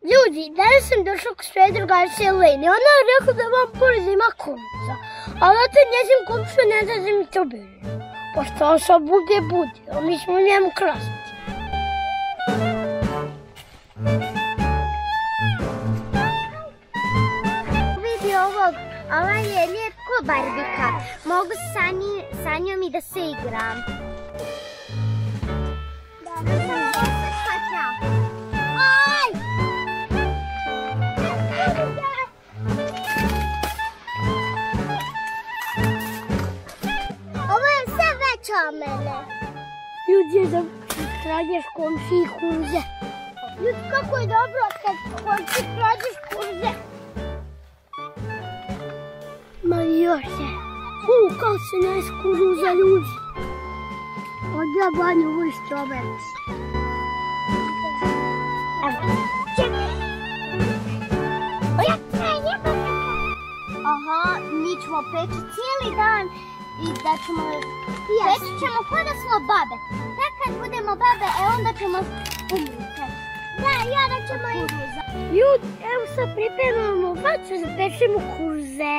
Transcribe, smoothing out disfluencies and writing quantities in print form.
Ljudi, danas sam došla k svoje drugarice Leni. Ona je rekla da vam pored ima kuruza. Ali to njezin komšija ne da mi to bili. Pošto on se bude, a mi smo njemu krasiti. Vidi ovog, ovaj je lijep ko Barbika. Mogu sa njom i da se igram. Mene. Ljudi, da krađeš komšiji kuruze. Ljudi, kako je dobro kad komšiji krađeš kuruze. Ma još je. Kako se nas kuruza, ljudi. Odja banju u istrobeć. Aha, mi ćemo peći cijeli dan i da ćemo peći ćemo kao da smo babe. Tek kad budemo babe, onda ćemo umriti. Da, i onda ćemo i... Ljudi, evo sad pripremamo vatru da pečemo kuruze.